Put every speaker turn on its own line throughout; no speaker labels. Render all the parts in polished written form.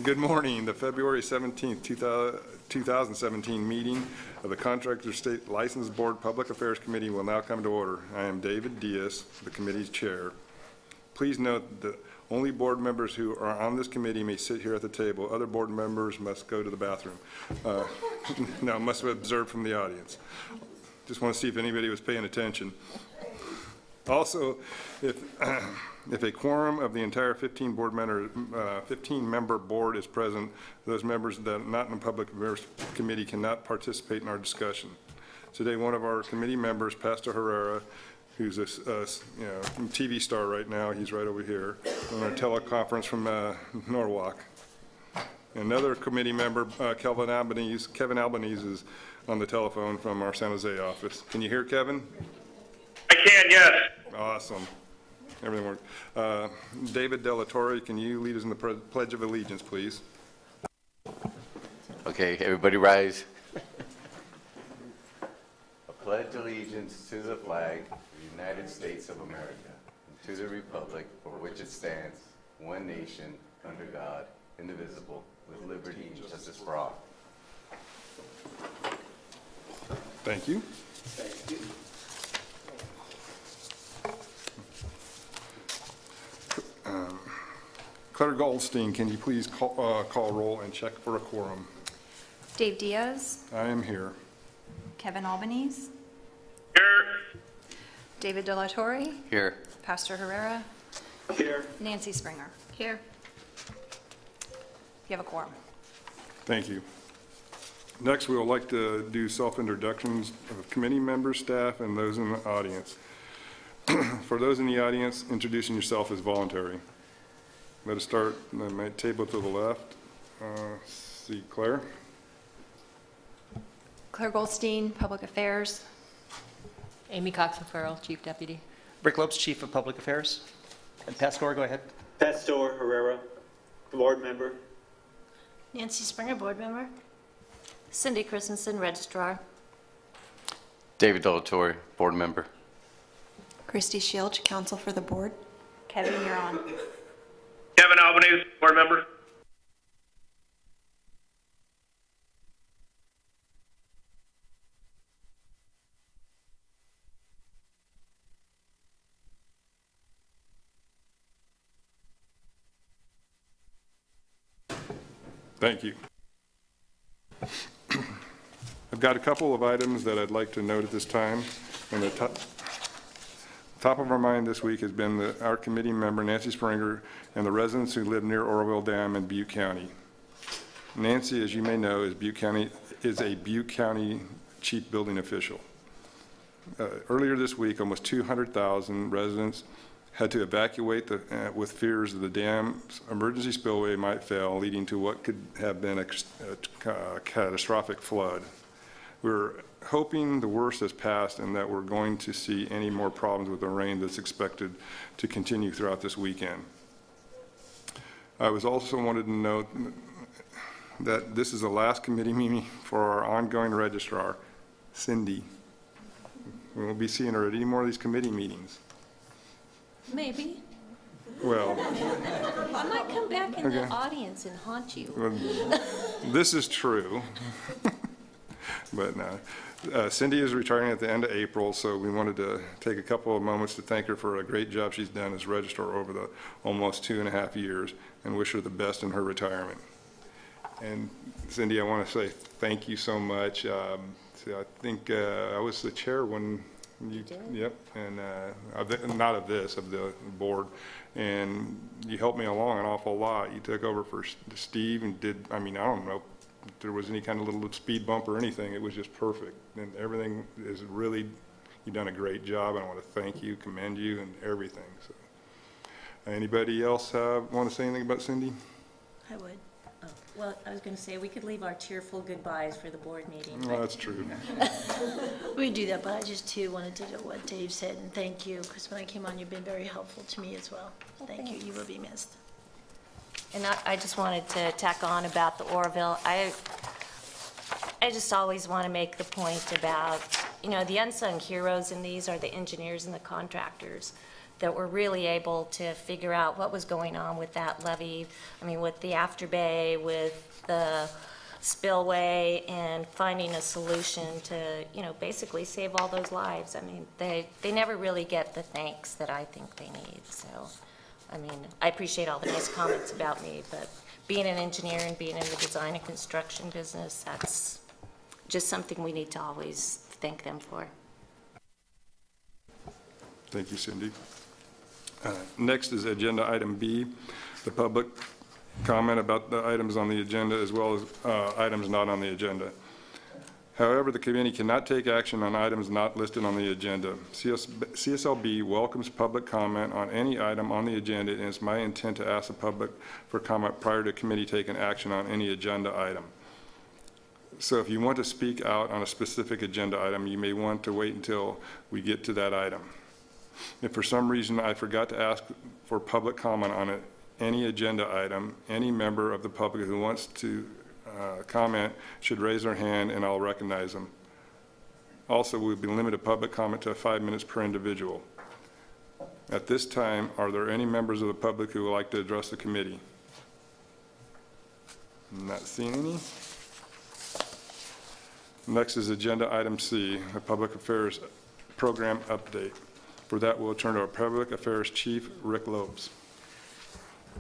Good morning. The February 17th, 2017 meeting of the Contractor State License Board Public Affairs Committee will now come to order. I am David Diaz, the committee's chair. Please note that only board members who are on this committee may sit here at the table. Other board members must go to the bathroom. No, must observe from the audience. Just want to see if anybody was paying attention. Also, if a quorum of the entire 15-member board is present, those members that are not in the Public Affairs Committee cannot participate in our discussion. Today, one of our committee members, Pastor Herrera, who's a TV star right now, he's right over here, on our teleconference from Norwalk. Another committee member, Kevin Albanese, is on the telephone from our San Jose office. Can you hear Kevin?
I can, yes.
Awesome. Everything worked. David Delatorre, can you lead us in the Pledge of Allegiance, please?
Okay, everybody rise. I pledge allegiance to the flag of the United States of America, and to the republic for which it stands, one nation, under God, indivisible, with liberty and justice for all.
Thank you.
Thank you.
Claire Goldstein, can you please call roll and check for a quorum?
Dave Diaz.
I am here.
Kevin Albanese.
Here.
David Delatorre.
Here.
Pastor Herrera.
Here.
Nancy Springer. Here. You have a quorum.
Thank you. Next, we would like to do self-introductions of committee members, staff, and those in the audience. For those in the audience, introducing yourself is voluntary. Let us start on my table to the left. See Claire.
Claire Goldstein, Public Affairs.
Amy Cox-O'Farrell, Chief Deputy.
Rick Lopes, Chief of Public Affairs. And Pastor, go ahead.
Pastor Herrera, board member.
Nancy Springer, board member. Cindy Christensen, registrar.
David Delatorre, board member.
Christy Shields, counsel for the board.
Kevin, you're on.
Kevin Albanese, board member.
Thank you. I've got a couple of items that I'd like to note at this time. And the top of our mind this week has been our committee member, Nancy Springer, and the residents who live near Oroville Dam in Butte County. Nancy, as you may know, is a Butte County chief building official. Earlier this week, almost 200,000 residents had to evacuate with fears that the dam's emergency spillway might fail, leading to what could have been a catastrophic flood. We're hoping the worst has passed and that we're going to see any more problems with the rain that's expected to continue throughout this weekend. I was also wanted to note that this is the last committee meeting for our ongoing registrar, Cindy. We won't be seeing her at any more of these committee meetings.
Maybe.
Well,
I might come back in the audience and haunt you.
Well, this is true. But no. Cindy is retiring at the end of April, so we wanted to take a couple of moments to thank her for a great job she's done as registrar over the almost 2.5 years and wish her the best in her retirement. And Cindy, I want to say thank you so much. I think I was the chair when you did? Yep, and not of this, of the board, and you helped me along an awful lot. You took over for Steve and did, I mean, I don't know if there was any kind of little speed bump or anything. It was just perfect, and everything is really, you've done a great job, and I want to thank you, commend you, and everything. So, anybody else want to say anything about Cindy?
I would. Oh, well, I was going to say we could leave our tearful goodbyes for the board meeting.
Well, that's true.
We do that, but I just too wanted to do what Dave said, and thank you, because when I came on, you've been very helpful to me as well. Thank you. You will be missed.
And I just wanted to tack on about the Oroville. I just always want to make the point about, you know, the unsung heroes in these are the engineers and the contractors. that were really able to figure out what was going on with that levee. I mean, with the afterbay, with the spillway, and finding a solution to, you know, basically save all those lives. I mean, they never really get the thanks that I think they need. So, I mean, I appreciate all the nice comments about me, but being an engineer and being in the design and construction business, that's just something we need to always thank them for.
Thank you, Cindy. Next is agenda item B, the public comment about the items on the agenda as well as items not on the agenda. However, the committee cannot take action on items not listed on the agenda. CSLB welcomes public comment on any item on the agenda, and it's my intent to ask the public for comment prior to committee taking action on any agenda item. So if you want to speak out on a specific agenda item, you may want to wait until we get to that item. If for some reason I forgot to ask for public comment on any agenda item, any member of the public who wants to comment should raise their hand and I'll recognize them. Also, we'll be limited public comment to 5 minutes per individual. At this time, are there any members of the public who would like to address the committee? Not seeing any. Next is agenda item C, the Public Affairs Program Update. For that, we'll turn to our Public Affairs Chief, Rick Lopes.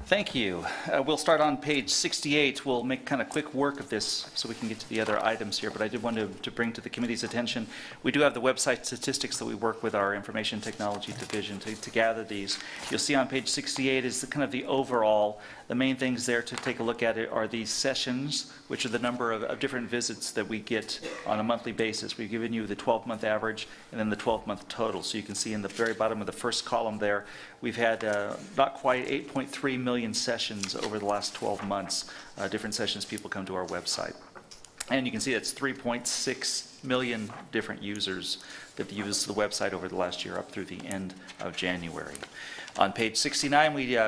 Thank you. We'll start on page 68. We'll make kind of quick work of this so we can get to the other items here, but I did want to bring to the committee's attention, we do have the website statistics that we work with our Information Technology Division to gather these. You'll see on page 68 is kind of the overall, the main things there to take a look at it are these sessions, which are the number of different visits that we get on a monthly basis. We've given you the 12-month average and then the 12-month total. So you can see in the very bottom of the first column there, we've had not quite 8.3 million sessions over the last 12 months, different sessions people come to our website. And you can see it's 3.6 million different users that have used the website over the last year up through the end of January. On page 69, we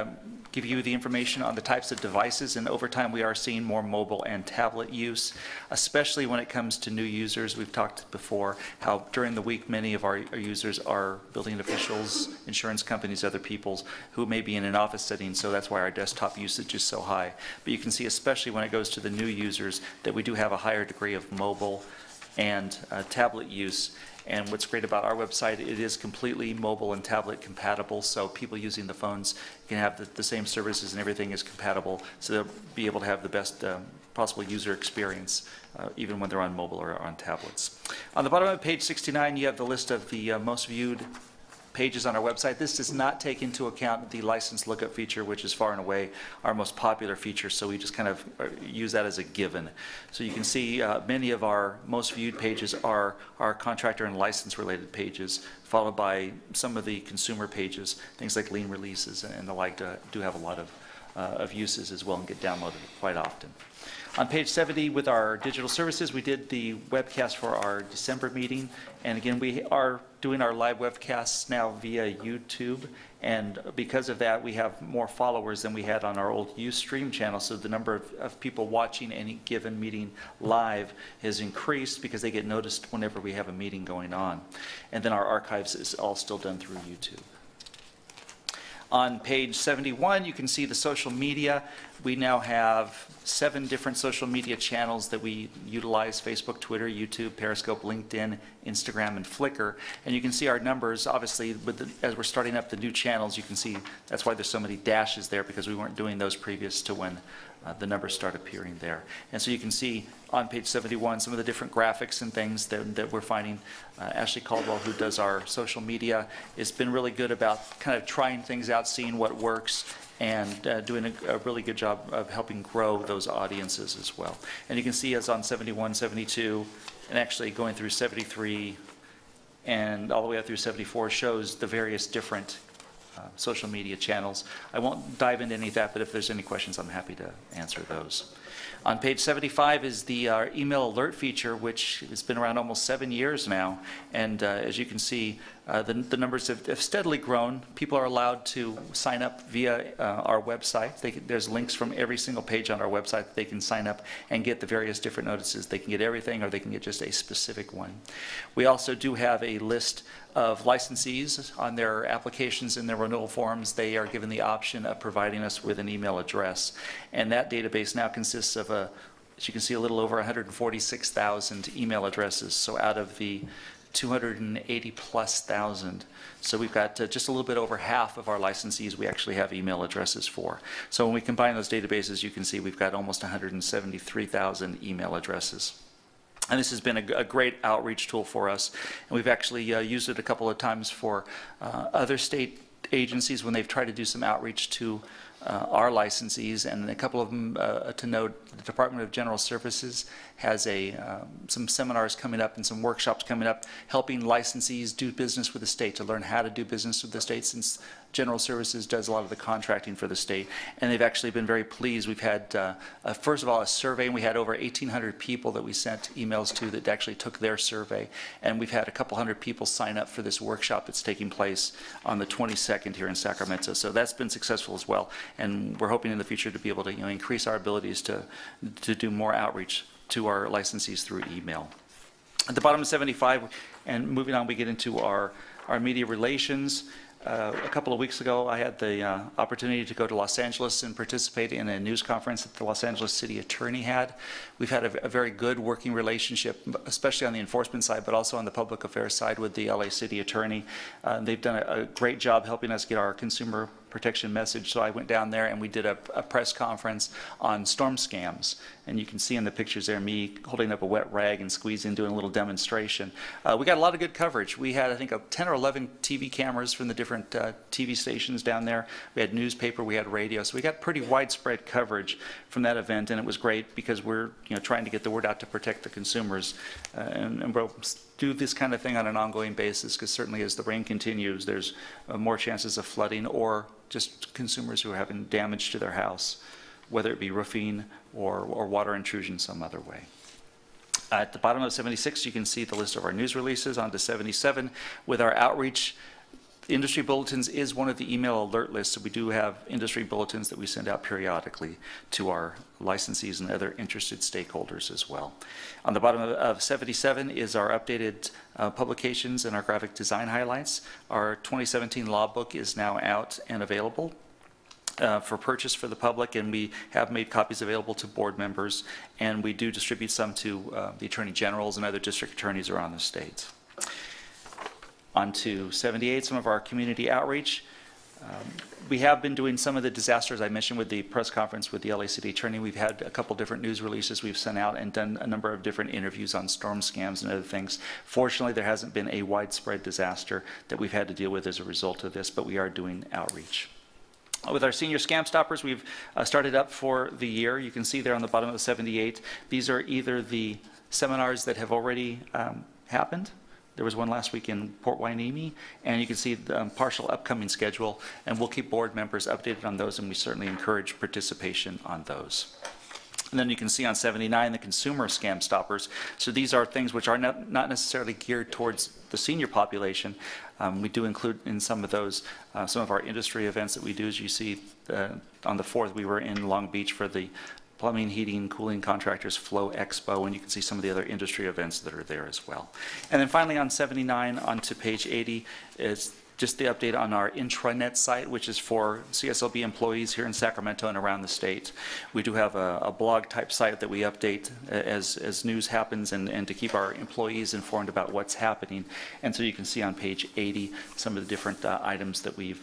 give you the information on the types of devices, and over time we are seeing more mobile and tablet use, especially when it comes to new users. We've talked before how during the week many of our users are building officials, insurance companies, other people who may be in an office setting, so that's why our desktop usage is so high. But you can see, especially when it goes to the new users, that we do have a higher degree of mobile and tablet use. And what's great about our website, it is completely mobile and tablet compatible, so people using the phones can have the same services and everything is compatible, so they'll be able to have the best possible user experience, even when they're on mobile or on tablets. On the bottom of page 69, you have the list of the most viewed pages on our website. This does not take into account the license lookup feature, which is far and away our most popular feature, so we just kind of use that as a given. So you can see many of our most viewed pages are our contractor and license related pages, followed by some of the consumer pages, things like lien releases and the like do have a lot of uses as well and get downloaded quite often. On page 70, with our digital services, we did the webcast for our December meeting. And again, we are doing our live webcasts now via YouTube. And because of that, we have more followers than we had on our old Ustream channel. So the number of people watching any given meeting live has increased because they get noticed whenever we have a meeting going on. And then our archives is all still done through YouTube. On page 71, you can see the social media. We now have 7 different social media channels that we utilize: Facebook, Twitter, YouTube, Periscope, LinkedIn, Instagram, and Flickr. And you can see our numbers, obviously, as we're starting up the new channels, you can see that's why there's so many dashes there, because we weren't doing those previous to when the numbers start appearing there. And so you can see on page 71 some of the different graphics and things that we're finding. Ashley Caldwell, who does our social media, has been really good about kind of trying things out, seeing what works, and doing a really good job of helping grow those audiences as well. And you can see as on 71, 72, and actually going through 73 and all the way up through 74 shows the various different social media channels. I won't dive into any of that, but if there's any questions, I'm happy to answer those. On page 75 is the email alert feature, which has been around almost 7 years now. And as you can see, The numbers have steadily grown. People are allowed to sign up via our website. There's links from every single page on our website that they can sign up and get the various different notices. They can get everything, or they can get just a specific one. We also do have a list of licensees on their applications and their renewal forms. They are given the option of providing us with an email address. And that database now consists of, as you can see, a little over 146,000 email addresses. So out of the 280,000+. So we've got just a little bit over half of our licensees we actually have email addresses for. So when we combine those databases, you can see we've got almost 173,000 email addresses. And this has been a great outreach tool for us. And we've actually used it a couple of times for other state agencies when they've tried to do some outreach to our licensees, and a couple of them to note, the Department of General Services has some seminars coming up and some workshops coming up helping licensees do business with the state, to learn how to do business with the state, since General Services does a lot of the contracting for the state. And they've actually been very pleased. We've had, first of all, a survey, and we had over 1,800 people that we sent emails to that actually took their survey. And we've had a couple hundred people sign up for this workshop that's taking place on the 22nd here in Sacramento. So that's been successful as well. And we're hoping in the future to be able to increase our abilities to do more outreach to our licensees through email. At the bottom of 75, and moving on, we get into our media relations. A couple of weeks ago, I had the opportunity to go to Los Angeles and participate in a news conference that the Los Angeles City Attorney had. We've had a very good working relationship, especially on the enforcement side, but also on the public affairs side with the LA City Attorney. They've done a great job helping us get our consumer protection message. So I went down there and we did a press conference on storm scams. And you can see in the pictures there me holding up a wet rag and squeezing, doing a little demonstration. We got a lot of good coverage. We had, I think, 10 or 11 TV cameras from the different TV stations down there. We had newspaper, we had radio. So we got pretty widespread coverage from that event, and it was great because we're trying to get the word out to protect the consumers. And we'll do this kind of thing on an ongoing basis, because certainly as the rain continues, there's more chances of flooding or just consumers who are having damage to their house, whether it be roofing or water intrusion some other way. At the bottom of 76, you can see the list of our news releases. On to 77, with our outreach, industry bulletins is one of the email alert lists. So we do have industry bulletins that we send out periodically to our licensees and other interested stakeholders as well. On the bottom of 77 is our updated publications and our graphic design highlights. Our 2017 law book is now out and available for purchase for the public, and we have made copies available to board members, and we do distribute some to the attorney generals and other district attorneys around the state. On to 78, some of our community outreach. We have been doing some of the disasters I mentioned with the press conference with the LA City Attorney. We've had a couple different news releases we've sent out and done a number of different interviews on storm scams and other things. Fortunately, there hasn't been a widespread disaster that we've had to deal with as a result of this, but we are doing outreach. With our senior scam stoppers, we've started up for the year. You can see there on the bottom of 78, these are either the seminars that have already happened. There was one last week in Port Hueneme, and you can see the partial upcoming schedule, and we'll keep board members updated on those, and we certainly encourage participation on those. And then you can see on 79 the consumer scam stoppers. So these are things which are not necessarily geared towards the senior population. We do include in some of those some of our industry events that we do. As you see on the 4th, we were in Long Beach for the Plumbing, Heating, Cooling Contractors Flow Expo, and you can see some of the other industry events that are there as well. And then finally on 79, onto page 80, is just the update on our intranet site, which is for CSLB employees here in Sacramento and around the state. We do have a blog type site that we update as news happens and to keep our employees informed about what's happening. And so you can see on page 80 some of the different items that we've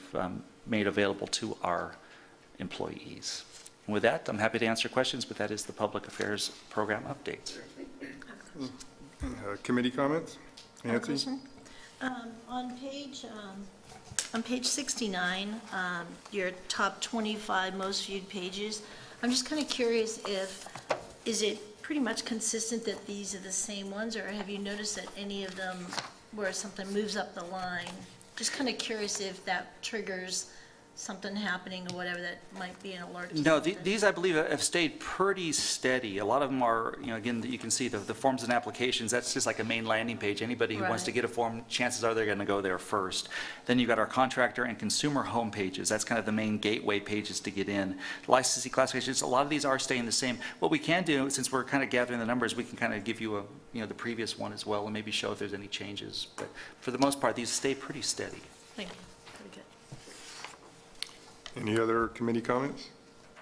made available to our employees. And with that, I'm happy to answer questions, but that is the Public Affairs Program update.
Committee comments? Nancy?
On page 69, your top 25 most viewed pages, I'm just kind of curious is it pretty much consistent that these are the same ones, or have you noticed that any of them where something moves up the line? Just kind of curious if that triggers something happening or whatever that might be an alert? to
No,
something?
these, I believe, have stayed pretty steady. A lot of them are, again, you can see the forms and applications, that's just like a main landing page. Anybody who wants to
Right.
get a form, chances are they're going to go there first. Then you've got our contractor and consumer home pages. That's kind of the main gateway pages to get in. Licensee classifications, a lot of these are staying the same. What we can do, since we're kind of gathering the numbers, we can kind of give you the previous one as well and maybe show if there's any changes. But for the most part, these stay pretty steady.
Thank you. Very good.
Any other committee comments?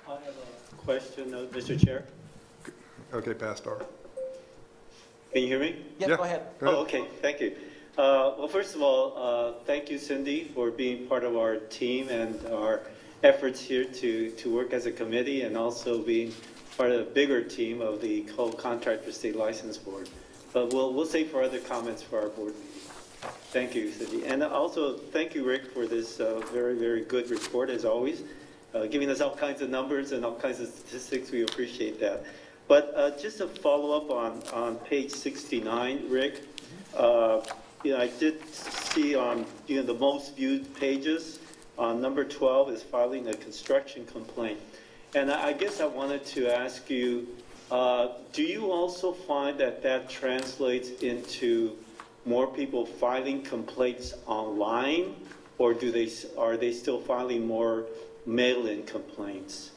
I have a question, Mr. Chair.
Okay, Pastor.
Can you hear me?
Yeah,
Go ahead.
go ahead.
Oh, okay, thank you. Well, first of all, thank you, Cindy, for being part of our team and our efforts here to work as a committee, and also being part of the bigger team of the Contractor State License Board. But we'll save for other comments for our board meeting. Thank you, Cindy. And also, thank you, Rick, for this very, very good report, as always, giving us all kinds of numbers and all kinds of statistics. We appreciate that. But just to follow up on page 69, Rick, I did see on the most viewed pages, on number 12 is filing a construction complaint. And I guess I wanted to ask you, do you also find that translates into more people filing complaints online, or are they still filing more mail-in complaints?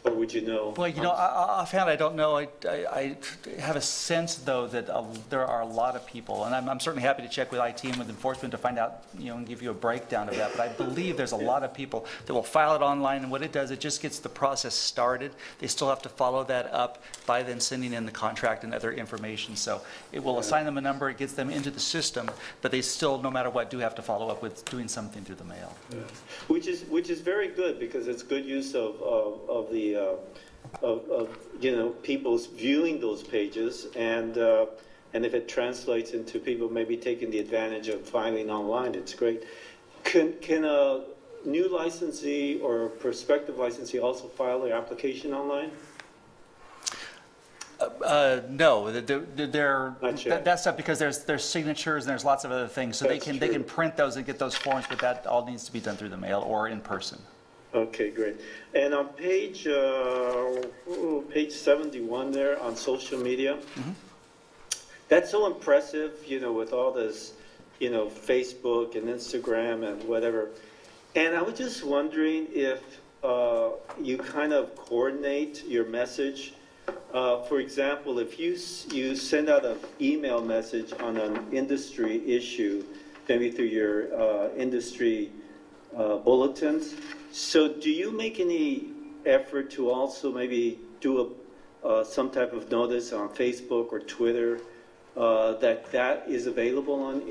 Or would you know?
Well, offhand, I don't know. I have a sense, though, that there are a lot of people, and I'm certainly happy to check with IT and with enforcement to find out, and give you a breakdown of that. But I believe there's a lot of people that will file it online, and what it does, it just gets the process started. They still have to follow that up by then sending in the contract and other information. So it will assign them a number, it gets them into the system, but they still, no matter what, do have to follow up with doing something through the mail.
Yeah. Which is very good, because it's good use of the people's viewing those pages, and if it translates into people maybe taking the advantage of filing online, it's great. Can a new licensee or a prospective licensee also file their application online?
No,
Not yet.
that's not, because there's signatures and there's lots of other things. So they
That's
can
true.
print those and get those forms, but that all needs to be done through the mail or in person.
Okay, great. And on page 71 there on social media, that's so impressive, with all this, Facebook and Instagram and whatever. And I was just wondering if you kind of coordinate your message. For example, if you send out an email message on an industry issue, maybe through your industry bulletins. So do you make any effort to also maybe do some type of notice on Facebook or Twitter that is available on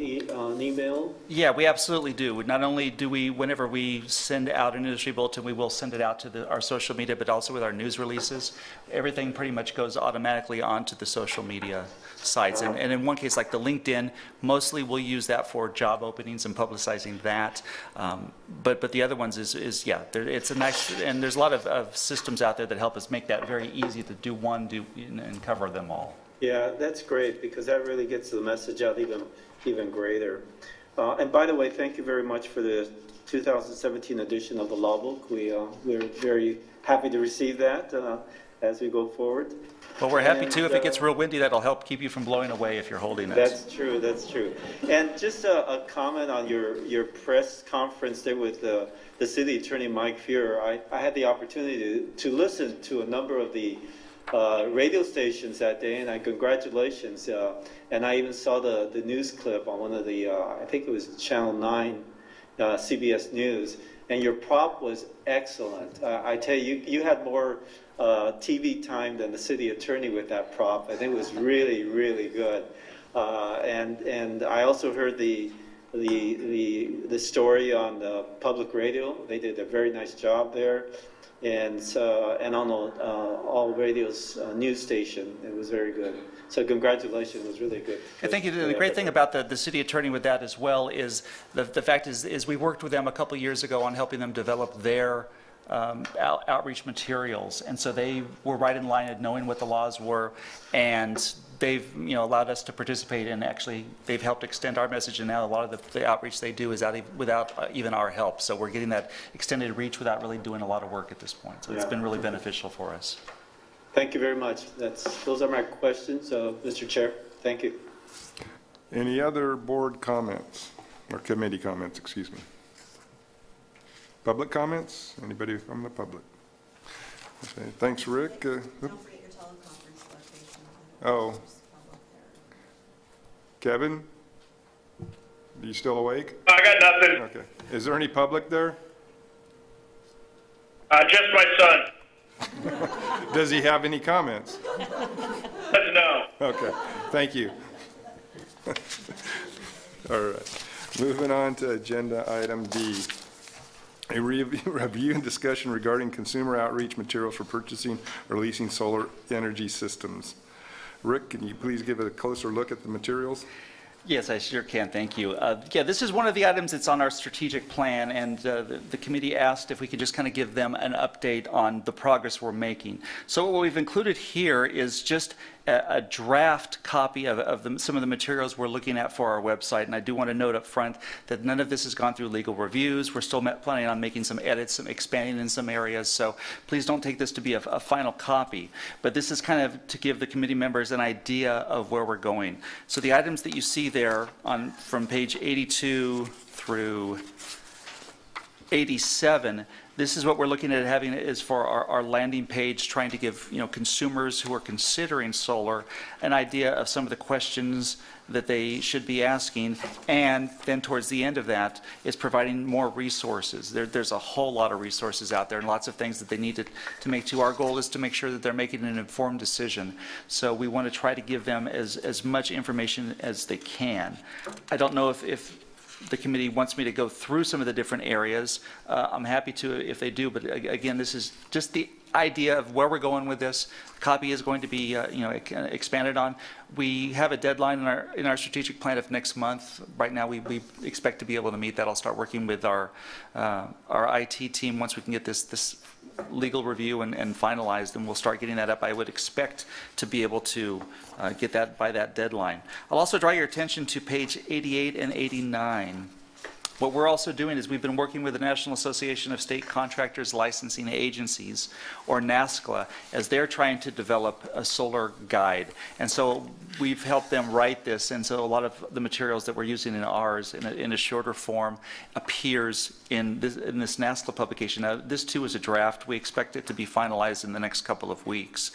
email?
Yeah, we absolutely do. Not only do we, whenever we send out an industry bulletin, we will send it out to our social media, but also with our news releases. Everything pretty much goes automatically onto the social media sites. And in one case, like the LinkedIn, mostly we'll use that for job openings and publicizing that. But the other ones it's a nice, and there's a lot of systems out there that help us make that very easy to do and cover them all.
Yeah, that's great, because that really gets the message out even greater. And by the way, thank you very much for the 2017 edition of the law book. We're very happy to receive that as we go forward.
Well, we're happy too. If it gets real windy, that'll help keep you from blowing away if you're holding it.
That's true. That's true. And just a comment on your press conference there with the city attorney, Mike Fuhrer. I had the opportunity to listen to a number of the radio stations that day, and congratulations. And I even saw the news clip on one of the, I think it was Channel 9, CBS News, and your prop was excellent. I tell you, you had more TV time than the city attorney with that prop, and it was really, really good. And I also heard the story on the public radio. They did a very nice job there. And on All Radio's news station, it was very good. So congratulations, it was really good.
I think the great thing about the city attorney with that as well is the fact is we worked with them a couple years ago on helping them develop their outreach materials. And so they were right in line of knowing what the laws were, and they've allowed us to participate, and actually they've helped extend our message, and now a lot of the outreach they do is without even our help. So we're getting that extended reach without really doing a lot of work at this point. So it's been really beneficial for us.
Thank you very much. Those are my questions, Mr. Chair. Thank you.
Any other board comments, or committee comments, excuse me? Public comments? Anybody from the public? Okay, thanks, Rick.
Don't forget your teleconference location.
Oh. Kevin? Are you still awake?
I got nothing.
Okay. Is there any public there?
Just my son.
Does he have any comments?
No.
Okay, thank you. All right, moving on to agenda item D. A review and discussion regarding consumer outreach materials for purchasing or leasing solar energy systems. Rick, can you please give a closer look at the materials?
Yes, I sure can. Thank you. Yeah, this is one of the items that's on our strategic plan, and the committee asked if we could just kind of give them an update on the progress we're making. So what we've included here is just a draft copy of some of the materials we're looking at for our website. And I do want to note up front that none of this has gone through legal reviews. We're still planning on making some edits, some expanding in some areas. So please don't take this to be a final copy. But this is kind of to give the committee members an idea of where we're going. So the items that you see there from page 82 through 87, this is what we're looking at having is for our landing page, trying to give consumers who are considering solar an idea of some of the questions that they should be asking, and then towards the end of that is providing more resources. There's a whole lot of resources out there and lots of things that they need to make to. Our goal is to make sure that they're making an informed decision. So we want to try to give them as much information as they can. I don't know if the committee wants me to go through some of the different areas. I'm happy to if they do, but again, this is just the idea of where we're going with this. The copy is going to be expanded on. We have a deadline in our strategic plan of next month. Right now, we expect to be able to meet that. I'll start working with our IT team once we can get this legal review and finalized, and we'll start getting that up. I would expect to be able to get that by that deadline. I'll also draw your attention to page 88 and 89. What we're also doing is we've been working with the National Association of State Contractors Licensing Agencies, or NASCLA, as they're trying to develop a solar guide. And so we've helped them write this, and so a lot of the materials that we're using in ours in a shorter form appears in this NASCLA publication. Now, this too is a draft. We expect it to be finalized in the next couple of weeks.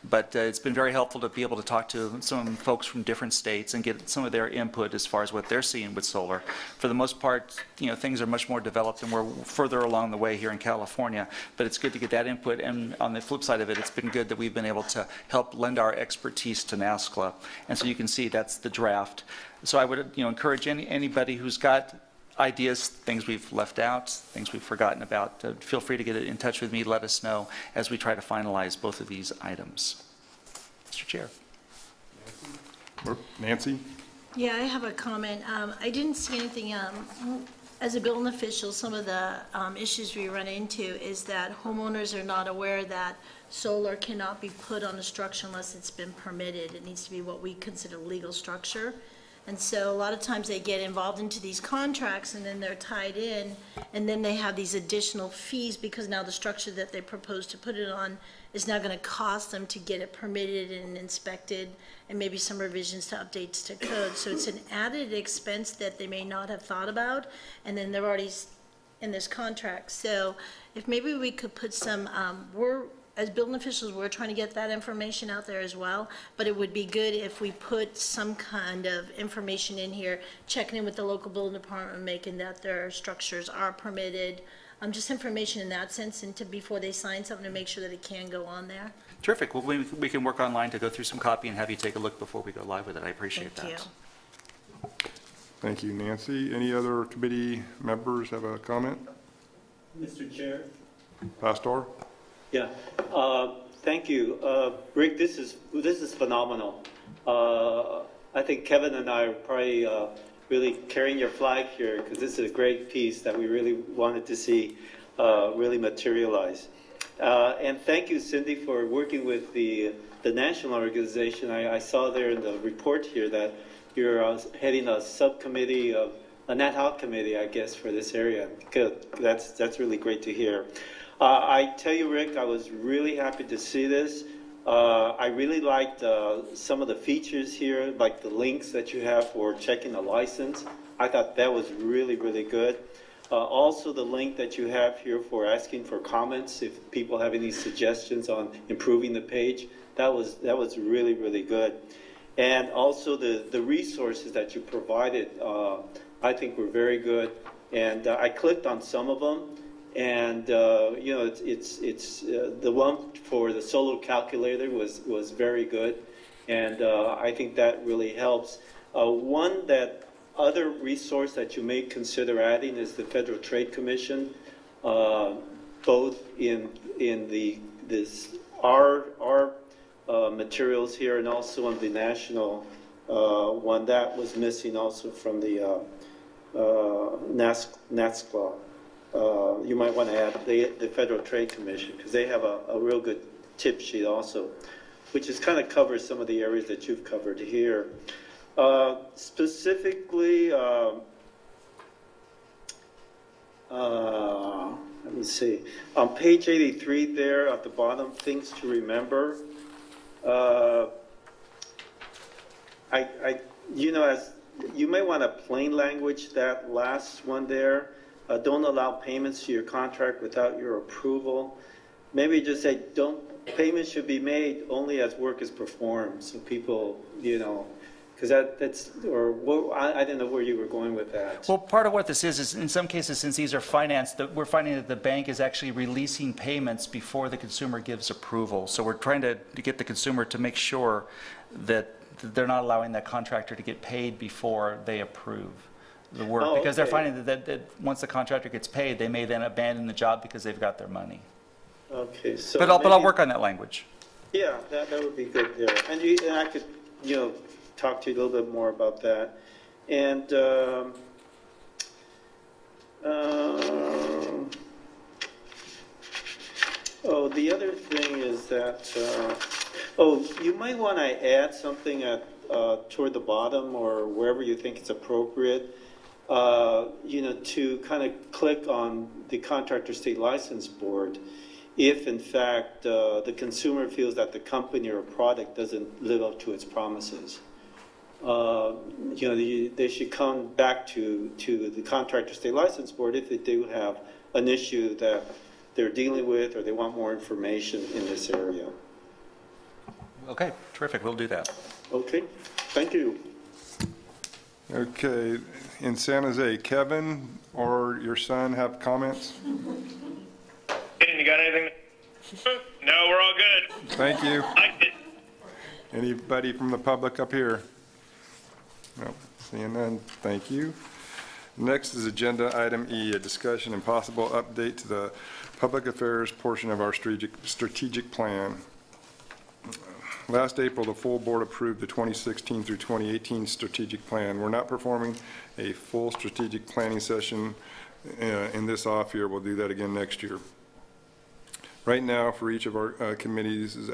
But it's been very helpful to be able to talk to some folks from different states and get some of their input as far as what they're seeing with solar. For the most part, things are much more developed and we're further along the way here in California, but it's good to get that input. And on the flip side of it, it's been good that we've been able to help lend our expertise to NASCLA. And so you can see that's the draft. So I would encourage anybody who's got ideas, things we've left out, things we've forgotten about, feel free to get in touch with me, let us know as we try to finalize both of these items. Mr. Chair.
Nancy?
Yeah, I have a comment. I didn't see anything, as a building official, some of the issues we run into is that homeowners are not aware that solar cannot be put on a structure unless it's been permitted. It needs to be what we consider legal structure. And so a lot of times they get involved into these contracts and then they're tied in, and then they have these additional fees because now the structure that they propose to put it on is now going to cost them to get it permitted and inspected, and maybe some revisions to updates to code. So it's an added expense that they may not have thought about, and then they're already in this contract. So if maybe we could put some, as building officials, we're trying to get that information out there as well, but it would be good if we put some kind of information in here, checking in with the local building department, making that their structures are permitted, just information in that sense, and before they sign something to make sure that it can go on there.
Terrific. Well, we can work online to go through some copy and have you take a look before we go live with it. I appreciate that.
Thank you.
Thank you, Nancy. Any other committee members have a comment?
Mr. Chair?
Pastor?
Yeah, thank you. Rick, this is phenomenal. I think Kevin and I are probably really carrying your flag here because this is a great piece that we really wanted to see. really materialize. And thank you, Cindy, for working with the national organization. I saw there in the report here that you're heading a subcommittee of an ad hoc committee, I guess, for this area. Good. That's really great to hear. I tell you, Rick, I was really happy to see this. I really liked some of the features here, like the links that you have for checking a license. I thought that was really, really good. Also, the link that you have here for asking for comments, if people have any suggestions on improving the page, that was really, really good. And also the resources that you provided, I think were very good. And I clicked on some of them, and you know, it's the one for the solo calculator was very good, and I think that really helps. One that other resource that you may consider adding is the Federal Trade Commission, both in our materials here and also on the national one that was missing also from the NASCLA. You might want to add the Federal Trade Commission because they have a real good tip sheet also, which is kind of covers some of the areas that you've covered here. Specifically, let me see. On page 83 there at the bottom, things to remember. You know, as you may want to plain language that last one there. Don't allow payments to your contract without your approval. Maybe just say payments should be made only as work is performed. So people, you know, because that's, or I didn't know where you were going with that.
Well, part of what this is in some cases, since these are financed, we're finding that the bank is actually releasing payments before the consumer gives approval. So we're trying to get the consumer to make sure that they're not allowing that contractor to get paid before they approve the work, because they're finding that once the contractor gets paid, they may then abandon the job because they've got their money.
Okay, so
but I'll work on that language.
Yeah, that would be good there, and I could, you know, talk to you a little bit more about that. And the other thing is that you might want to add something at toward the bottom or wherever you think it's appropriate. You know, to kind of click on the Contractor State License Board if, in fact, the consumer feels that the company or product doesn't live up to its promises. You know, they should come back to the Contractor State License Board if they do have an issue that they're dealing with or they want more information in this area.
Okay, terrific. We'll do that.
Okay, thank you.
Okay, in San Jose, Kevin or your son have comments?
You got anything? No, we're all good.
Thank you.
Liked it.
Anybody from the public up here? No, seeing none. Thank you. Next is agenda item E, a discussion and possible update to the public affairs portion of our strategic plan. Last April, the full board approved the 2016 through 2018 strategic plan. We're not performing a full strategic planning session in this off year. We'll do that again next year. Right now, for each of our committees is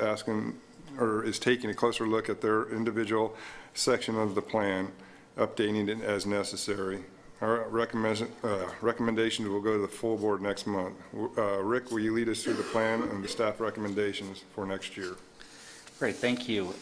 taking a closer look at their individual section of the plan, updating it as necessary. Our recommendations will go to the full board next month. Rick, will you lead us through the plan and the staff recommendations for next year?
Great, thank you.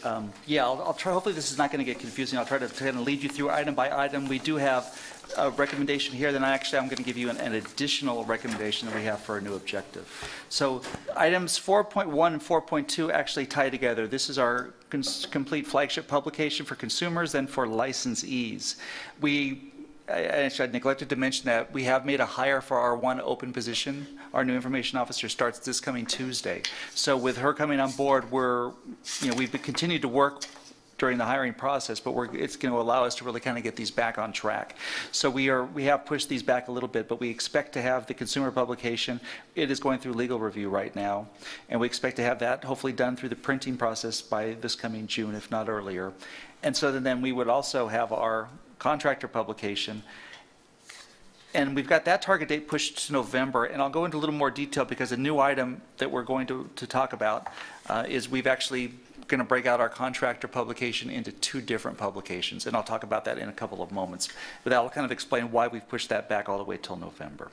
Yeah, I'll try, hopefully this is not going to get confusing. I'll try to kind of lead you through item by item. We do have a recommendation here, then I'm going to give you an additional recommendation that we have for a new objective. So items 4.1 and 4.2 actually tie together. This is our complete flagship publication for consumers and for licensees. I neglected to mention that we have made a hire for our one open position. Our new information officer starts this coming Tuesday. So with her coming on board, we've continued to work during the hiring process, but it's going to allow us to really kind of get these back on track. So we have pushed these back a little bit, but we expect to have the consumer publication. It is going through legal review right now, and we expect to have that hopefully done through the printing process by this coming June, if not earlier. And so then we would also have our contractor publication. And we've got that target date pushed to November, and I'll go into a little more detail because a new item that we're going to talk about is we've actually going to break out our contractor publication into 2 different publications, and I'll talk about that in a couple of moments. But that'll kind of explain why we've pushed that back all the way till November.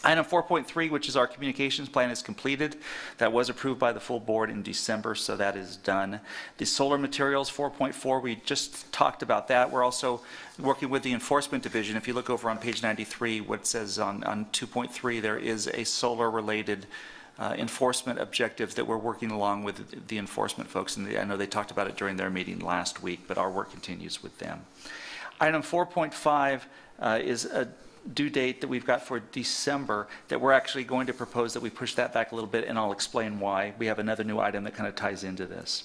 Item 4.3, which is our communications plan, is completed. That was approved by the full board in December, so that is done. The solar materials, 4.4, we just talked about that. We're also working with the enforcement division. If you look over on page 93, what it says on 2.3, there is a solar-related enforcement objective that we're working along with the enforcement folks, and I know they talked about it during their meeting last week, but our work continues with them. Item 4.5 is a due date that we've got for December that we're actually going to propose that we push that back a little bit, and I'll explain why. We have another new item that kind of ties into this.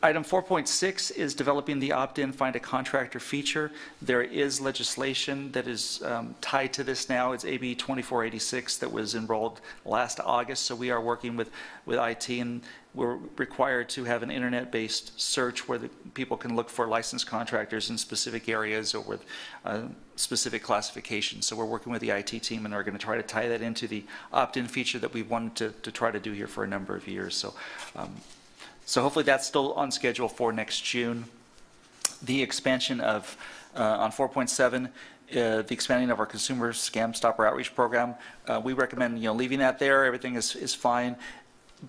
Item 4.6 is developing the opt-in find a contractor feature. There is legislation that is tied to this now. It's AB 2486 that was enrolled last August, so we are working with IT, and we're required to have an internet-based search where the people can look for licensed contractors in specific areas or with specific classifications. So we're working with the IT team and are going to try to tie that into the opt-in feature that we've wanted to try to do here for a number of years. So hopefully that's still on schedule for next June. The expansion of, on 4.7, the expanding of our consumer scam stopper outreach program, we recommend leaving that there. Everything is fine.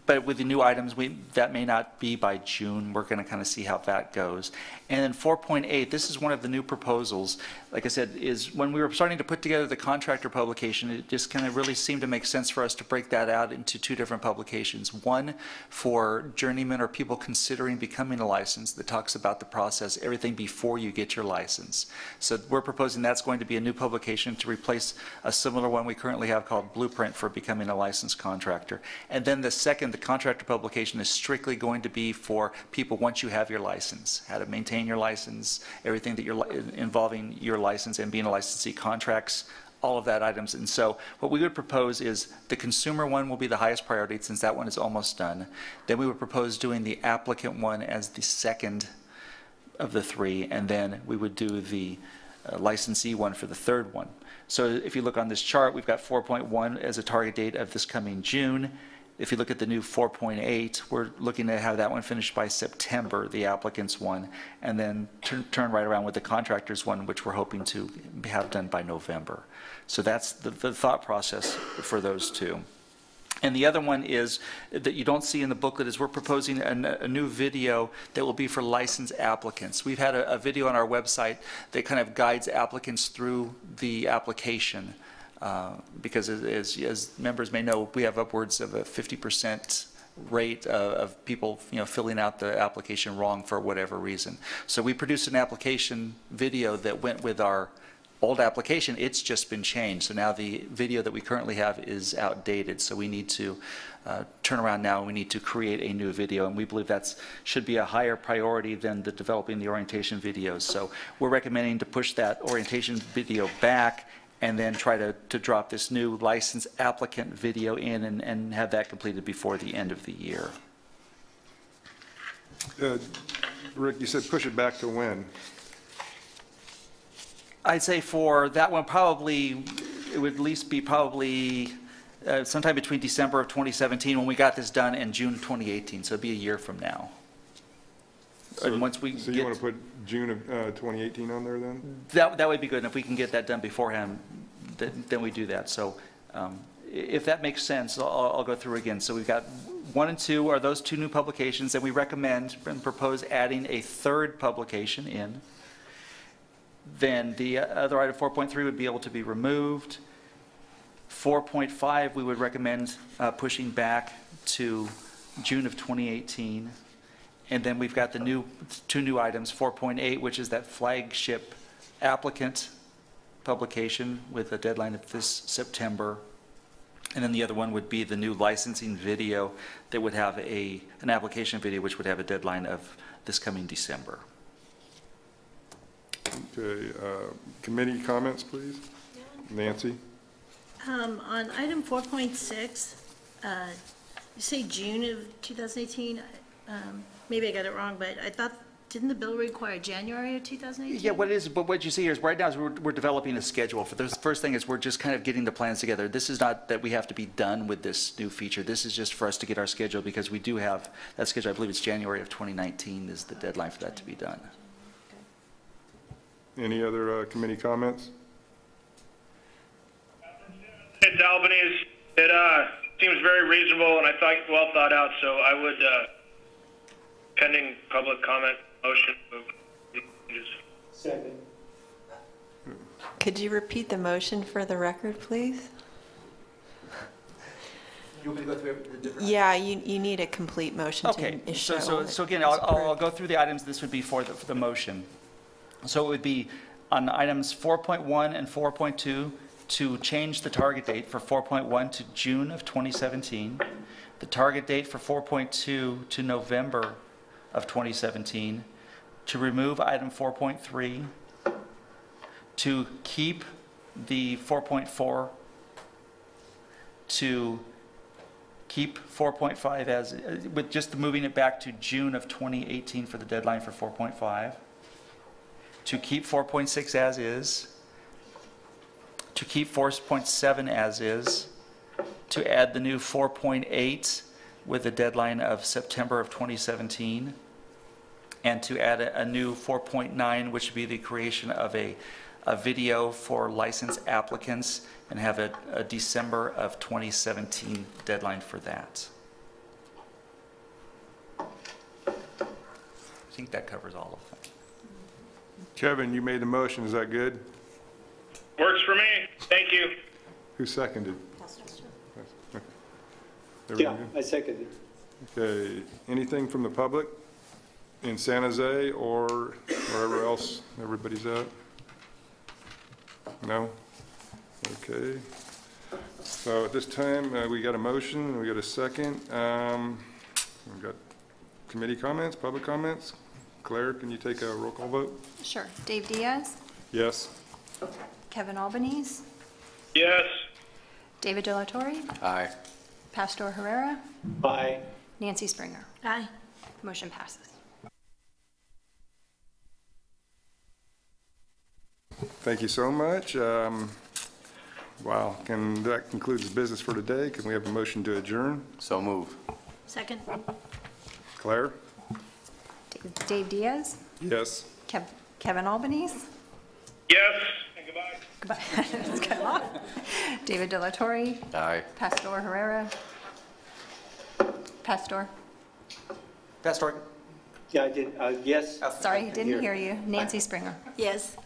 But with the new items, that may not be by June. We're going to kind of see how that goes. And then 4.8, this is one of the new proposals. Like I said, is when we were starting to put together the contractor publication, it just kind of really seemed to make sense for us to break that out into 2 different publications. One for journeymen or people considering becoming a license that talks about the process, everything before you get your license. So we're proposing that's going to be a new publication to replace a similar one we currently have called Blueprint for Becoming a Licensed Contractor. And then the second, the contractor publication, is strictly going to be for people once you have your license, how to maintain your license, everything that you're involving your license and being a licensee, contracts, all of that items. And so what we would propose is the consumer one will be the highest priority since that one is almost done. Then we would propose doing the applicant one as the second of the 3, and then we would do the licensee one for the 3rd one. So if you look on this chart, we've got 4.1 as a target date of this coming June. If you look at the new 4.8, we're looking to have that one finished by September, the applicants one, and then turn right around with the contractors one, which we're hoping to have done by November. So that's the thought process for those 2. And the other one is that you don't see in the booklet is we're proposing a new video that will be for licensed applicants. We've had a video on our website that kind of guides applicants through the application. Because as members may know, we have upwards of a 50% rate of people filling out the application wrong for whatever reason. So we produced an application video that went with our old application. It's just been changed. So now the video that we currently have is outdated. So we need to turn around now and we need to create a new video. And we believe that should be a higher priority than the developing the orientation videos. So we're recommending to push that orientation video back and then try to drop this new license applicant video in and have that completed before the end of the year.
Rick, you said push it back to when?
I'd say for that one, probably, it would at least be probably sometime between December of 2017 when we got this done and June 2018, so it'd be a year from now.
So,
and once we
so you want to put June of 2018 on there then?
That would be good, and if we can get that done beforehand, then we do that. So if that makes sense, I'll go through again. So we've got 1 and 2 are those 2 new publications, and we recommend and propose adding a 3rd publication in. Then the other item, 4.3, would be able to be removed. 4.5, we would recommend pushing back to June of 2018. And then we've got the 2 new items, 4.8, which is that flagship applicant publication with a deadline of this September. And then the other one would be the new licensing video that would have an application video which would have a deadline of this coming December.
Okay, committee comments, please. Nancy?
On item 4.6, you say June of 2018. Maybe I got it wrong, but I thought Didn't the bill require January of 2018?
Yeah, what you see here is right now is we're developing a schedule. For the first thing is we're just kind of getting the plans together. This is not that we have to be done with this new feature. This is just for us to get our schedule because we do have that schedule. I believe it's January of 2019 is the deadline for that to be done.
Any other committee comments?
It's Albany's. It seems very reasonable and I thought well thought out, so I would, pending public comment, motion to
Second.
Could you repeat the motion for the record, please?
You want me to go through the different?
Yeah, you need a complete motion
Okay,
to show.
so again, I'll go through the items. This would be for the motion. So it would be on items 4.1 and 4.2 to change the target date for 4.1 to June of 2017, the target date for 4.2 to November of 2017, to remove item 4.3, to keep the 4.4, to keep 4.5 as, with just moving it back to June of 2018 for the deadline for 4.5, to keep 4.6 as is, to keep 4.7 as is, to add the new 4.8 with a deadline of September of 2017, and to add a new 4.9, which would be the creation of a video for licensed applicants and have a December of 2017 deadline for that. I think that covers all of them.
Kevin, you made the motion. Is that good?
works for me. Thank you.
Who seconded? Okay. Everyone
Yeah,
good?
I second it.
Okay, anything from the public in San Jose or wherever else everybody's at? No? Okay. So at this time, we got a motion, we got a second. We've got committee comments, public comments. Claire, can you take a roll call vote?
Sure. Dave Diaz,
Yes.
Kevin Albanese,
Yes.
David De La Torre,
Aye.
Pastor Herrera,
Aye.
Nancy Springer.
Aye.
Motion passes.
Thank you so much. Wow, that concludes business for today. Can we have a motion to adjourn?
So move.
Second?
Claire?
Dave Diaz,
Yes.
Kevin Albanese,
Yes. And goodbye.
goodbye. Let's cut off. David De La Torre,
Aye.
Pastor Herrera, Pastor.
Pastor.
Yeah, I did, yes.
Sorry, didn't hear you. Nancy Springer.
Yes.